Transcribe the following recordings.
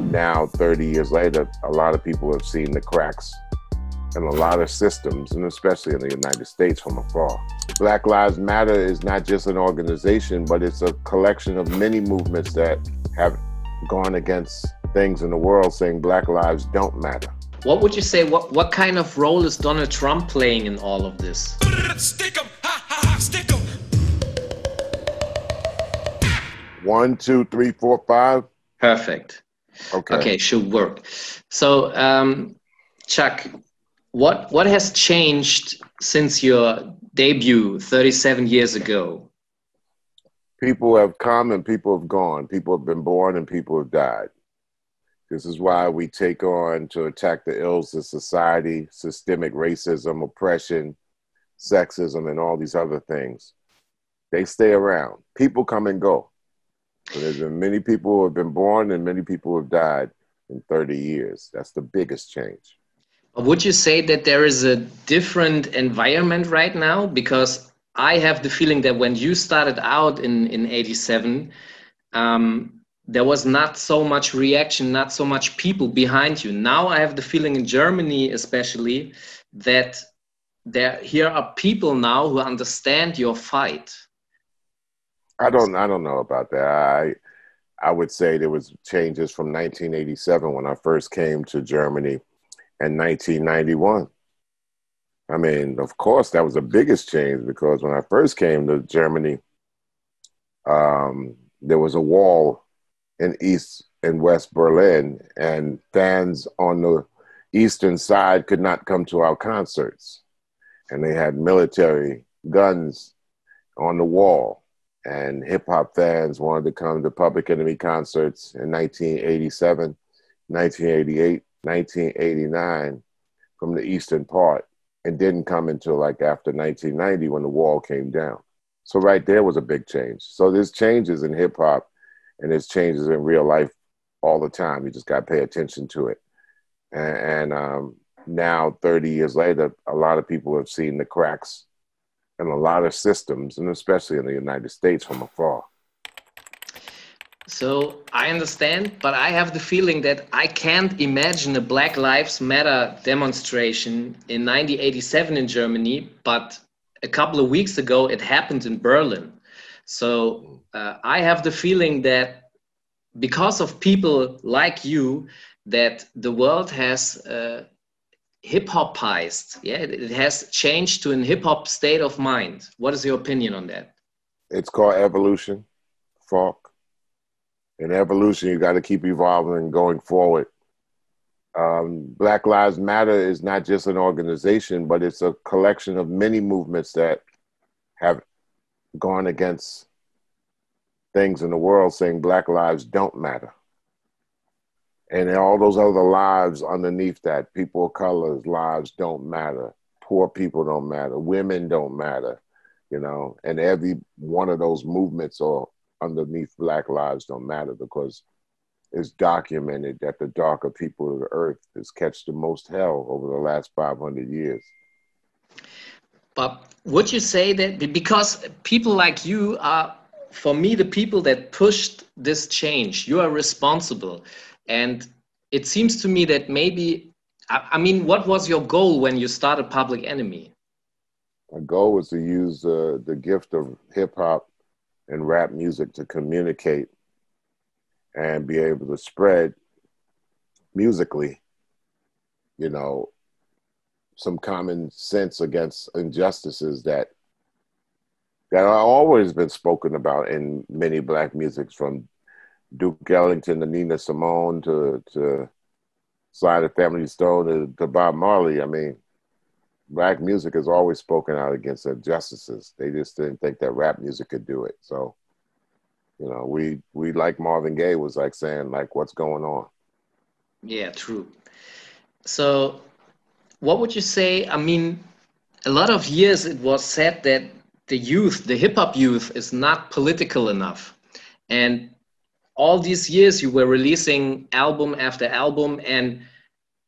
Now, 30 years later, a lot of people have seen the cracks in a lot of systems, and especially in the United States from afar. Black Lives Matter is not just an organization, but it's a collection of many movements that have gone against things in the world saying Black lives don't matter. What would you say, what kind of role is Donald Trump playing in all of this? Stick 'em, ha ha ha, stick 'em. 1, 2, 3, 4, 5. Perfect. Okay, should work. So, Chuck, what has changed since your debut 37 years ago? People have come and people have gone. People have been born and people have died. This is why we take on to attack the ills of society, systemic racism, oppression, sexism, and all these other things. They stay around. People come and go. So there's been many people who have been born and many people who have died in 30 years. That's the biggest change. Would you say that there is a different environment right now? Because I have the feeling that when you started out in 87, there was not so much reaction, not so much people behind you. Now I have the feeling in Germany especially that here are people now who understand your fight. I don't know about that. I would say there was changes from 1987 when I first came to Germany and 1991. I mean, of course, that was the biggest change because when I first came to Germany, there was a wall in East and West Berlin, and fans on the eastern side could not come to our concerts. And they had military guns on the wall. And hip-hop fans wanted to come to Public Enemy concerts in 1987, 1988, 1989 from the eastern part, and didn't come until like after 1990 when the wall came down. So right there was a big change. So there's changes in hip-hop and there's changes in real life all the time. You just got to pay attention to it. And now, 30 years later, a lot of people have seen the cracks in a lot of systems, and especially in the United States from afar. So I understand, but I have the feeling that I can't imagine a Black Lives Matter demonstration in 1987 in Germany, but a couple of weeks ago it happened in Berlin. So I have the feeling that because of people like you, that the world has hip-hopized. Yeah, it has changed to an hip-hop state of mind. What is your opinion on that? It's called evolution, Falk. In evolution, you got to keep evolving and going forward. Black Lives Matter is not just an organization, but it's a collection of many movements that have gone against things in the world saying Black lives don't matter. And all those other lives underneath that, people of color's lives don't matter. Poor people don't matter. Women don't matter, you know. And every one of those movements are underneath Black lives don't matter because it's documented that the darker people of the earth has catched the most hell over the last 500 years. But would you say that because people like you are, for me, the people that pushed this change, you are responsible. And it seems to me that maybe, I mean, what was your goal when you started Public Enemy? My goal was to use the gift of hip hop and rap music to communicate and be able to spread musically, you know, some common sense against injustices that have always been spoken about in many Black musics, from Duke Ellington to Nina Simone to Sly the Family Stone to Bob Marley. I mean, Black music has always spoken out against injustices. They just didn't think that rap music could do it. So, you know, we like Marvin Gaye was like saying like, what's going on? Yeah, true. So what would you say? I mean, a lot of years it was said that the youth, the hip hop youth, is not political enough. And all these years you were releasing album after album, and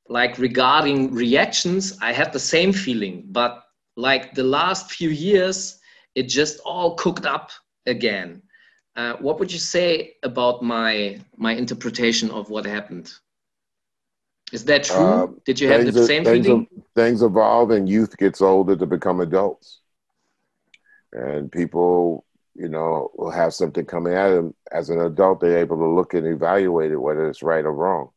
like regarding reactions, I had the same feeling, but like the last few years, it just all cooked up again. What would you say about my interpretation of what happened? Is that true? Did you have the same feeling? Things evolve and youth gets older to become adults. And people, you know, will have something coming at them. As an adult, they're able to look and evaluate it, whether it's right or wrong.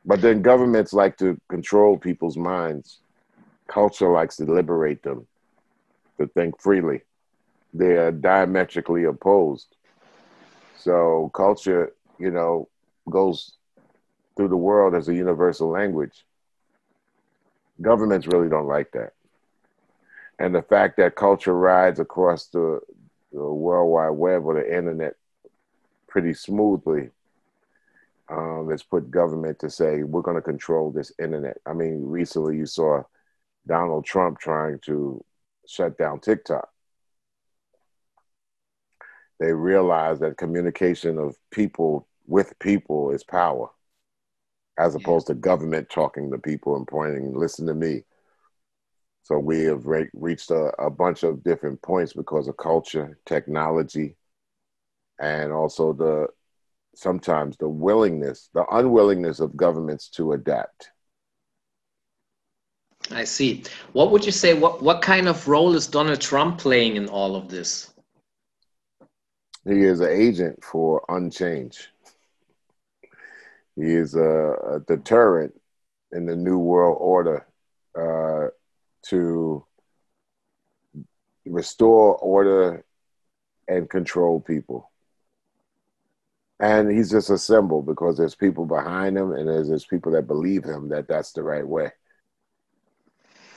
But then governments like to control people's minds. Culture likes to liberate them to think freely. They are diametrically opposed. So culture, you know, goes through the world as a universal language. Governments really don't like that. And the fact that culture rides across the World Wide Web or the internet pretty smoothly has put government to say, we're going to control this internet. I mean, recently you saw Donald Trump trying to shut down TikTok. They realize that communication of people with people is power, as opposed to government talking to people and pointing, listen to me. So we have reached a bunch of different points because of culture, technology, and also sometimes the unwillingness of governments to adapt. I see. What would you say, what kind of role is Donald Trump playing in all of this? He is an agent for unchange. He is a deterrent in the new world order to restore order and control people. And he's just a symbol because there's people behind him and there's people that believe him that that's the right way.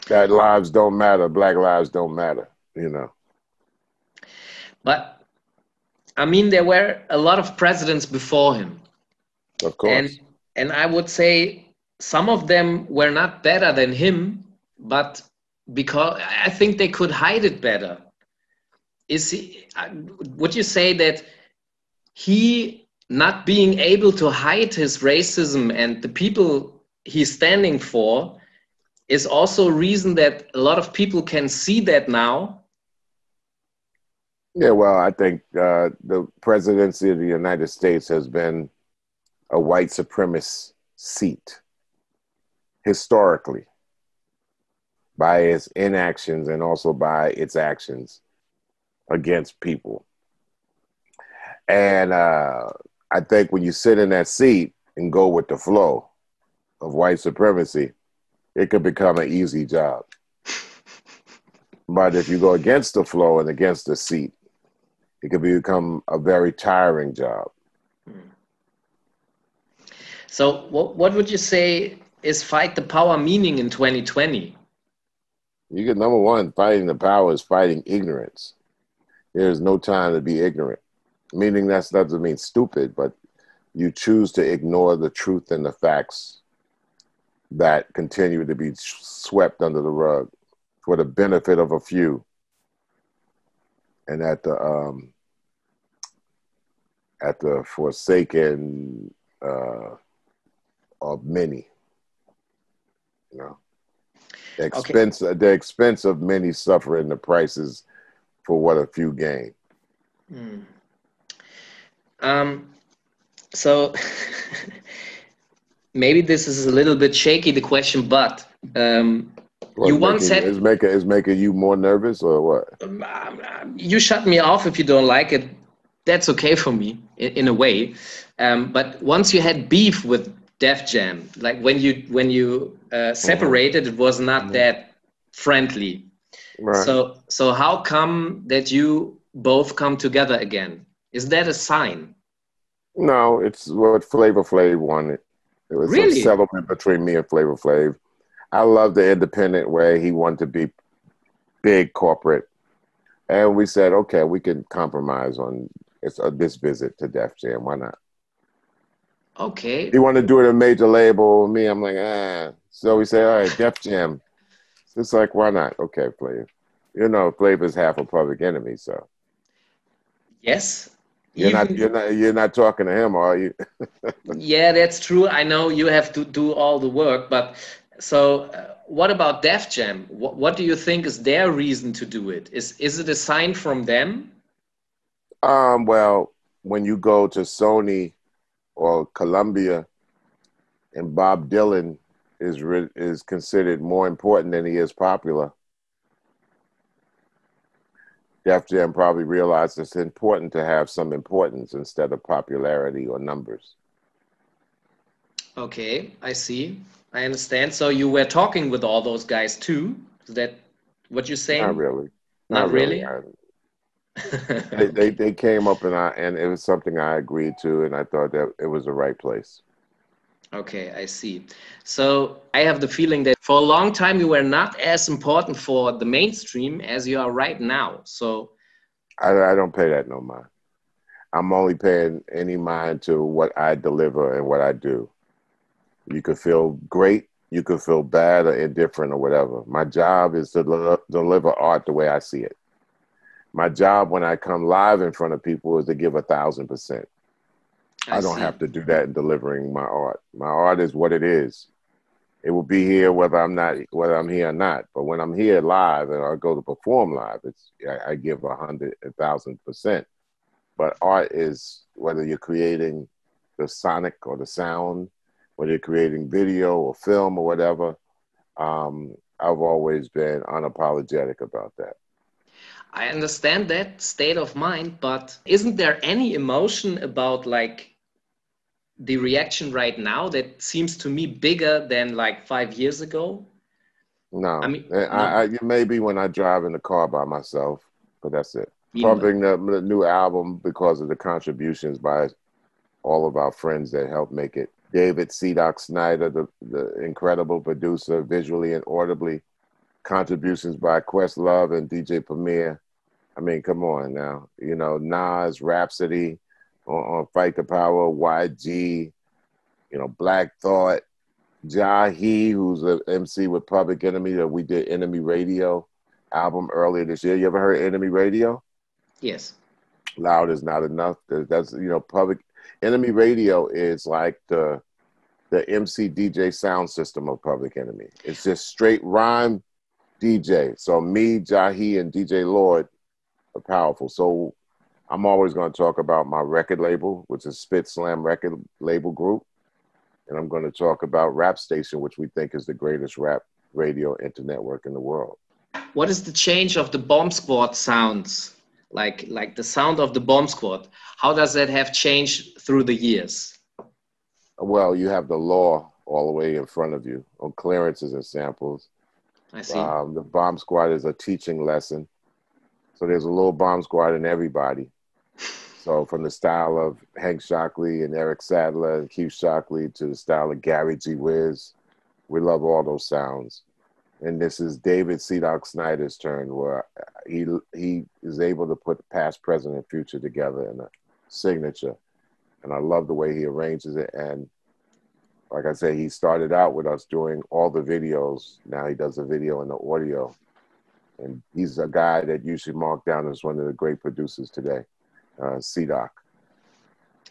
That lives don't matter, Black lives don't matter, you know. But, I mean, there were a lot of presidents before him. Of course. And I would say some of them were not better than him, but because I think they could hide it better. Would you say that he not being able to hide his racism and the people he's standing for is also a reason that a lot of people can see that now? Yeah, well, I think the presidency of the United States has been a white supremacist seat historically, by its inactions and also by its actions against people. And I think when you sit in that seat and go with the flow of white supremacy, it could become an easy job. But if you go against the flow and against the seat, it could become a very tiring job. So what would you say is fight the power meaning in 2020? You get number one, fighting the power is fighting ignorance. There's no time to be ignorant. Meaning that doesn't mean stupid, but you choose to ignore the truth and the facts that continue to be swept under the rug for the benefit of a few and at the forsaken of many. You know, the expense of many suffering the prices for what a few gain. So maybe this is a little bit shaky, the question, but you once said... Is making you more nervous or what? You shut me off if you don't like it. That's okay for me, in a way. But once you had beef with Def Jam, like when you separated, it was not that friendly. Right. So how come that you both come together again? Is that a sign? No, it's what Flavor Flav wanted. It was a settlement between me and Flavor Flav. I love the independent way. He wanted to be big corporate. And we said, okay, we can compromise on this visit to Def Jam. Why not? Okay. He wanted to do it a major label. Me, I'm like, ah. So we say, all right, Def Jam. It's like, why not? Okay, Flav. You know, Flav is half a Public Enemy, so. Yes. You're not talking to him, are you? Yeah, that's true. I know you have to do all the work, but so what about Def Jam? What do you think is their reason to do it? Is it a sign from them? Well, when you go to Sony or Columbia, and Bob Dylan is considered more important than he is popular, Def Jam probably realized it's important to have some importance instead of popularity or numbers. Okay, I see. I understand. So you were talking with all those guys too? Is that what you're saying? Not really. Not really? They came up and it was something I agreed to, and I thought that it was the right place. Okay, I see. So I have the feeling that for a long time you were not as important for the mainstream as you are right now. So I don't pay that no mind. I'm only paying any mind to what I deliver and what I do. You could feel great, you could feel bad or indifferent or whatever. My job is to deliver art the way I see it. My job when I come live in front of people is to give 1,000%. I don't have to do that in delivering my art. My art is what it is. It will be here whether I'm here or not. But when I'm here live and I go to perform live, I give 1,000%. But art is whether you're creating the sonic or the sound, whether you're creating video or film or whatever. I've always been unapologetic about that. I understand that state of mind, but isn't there any emotion about like the reaction right now that seems to me bigger than like 5 years ago? No, I mean, maybe when I drive in the car by myself, but that's it. Meanwhile. Pumping the new album because of the contributions by all of our friends that helped make it. David Snyder, the incredible producer, visually and audibly. Contributions by Questlove and DJ Premier. I mean, come on now. You know, Nas, Rhapsody on Fight the Power, YG, you know, Black Thought, Jahi, who's an MC with Public Enemy, that we did Enemy Radio album earlier this year. You ever heard Enemy Radio? Yes. Loud is not enough. That's, you know, Public Enemy Radio is like the MC DJ sound system of Public Enemy. It's just straight rhyme DJ. So me, Jahi, and DJ Lord are powerful. So I'm always going to talk about my record label, which is Spit Slam Record Label Group. And I'm going to talk about Rap Station, which we think is the greatest rap radio internetwork in the world. What is the change of the Bomb Squad sounds? Like the sound of the Bomb Squad. How does that have changed through the years? Well, you have the law all the way in front of you on clearances and samples. I see. The Bomb Squad is a teaching lesson. So there's a little Bomb Squad in everybody. So from the style of Hank Shockley and Eric Sadler and Keith Shockley to the style of Gary G. Wiz, we love all those sounds. And this is David Snyder's turn, where he is able to put past, present, and future together in a signature. And I love the way he arranges it. And like I said, he started out with us doing all the videos. Now he does the video and the audio. And he's a guy that you should mark down as one of the great producers today, C-Doc.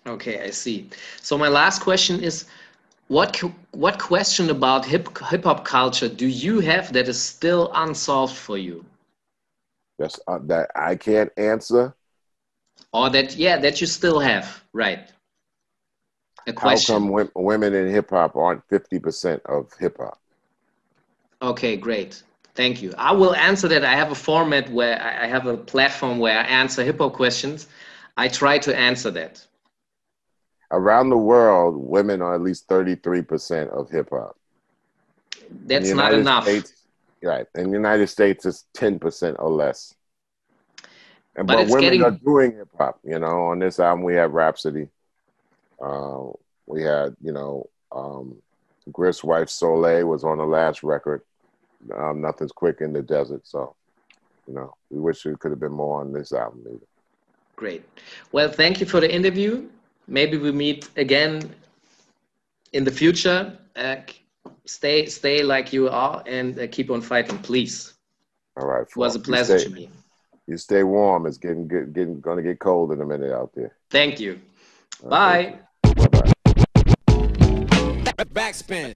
Okay, I see. So my last question is, what question about hip-hop culture do you have that is still unsolved for you? That's that I can't answer? Or that you still have, right? A question. How come women in hip-hop aren't 50% of hip-hop? Okay, great. Thank you. I will answer that. I have a format where I have a platform where I answer hip-hop questions. I try to answer that. Around the world, women are at least 33% of hip-hop. That's not enough. Right. In the United States, it's 10% or less. But women are doing hip-hop. You know, on this album, we have Rhapsody. We had, you know, Griff's wife Soleil was on the last record. Nothing's quick in the desert. So, you know, we wish it could have been more on this album either. Great. Well, thank you for the interview. Maybe we meet again in the future. Stay like you are and keep on fighting, please. All right. It was a pleasure to me. You stay warm. It's going to get cold in a minute out there. Thank you. Bye. Bye-bye. Backspin.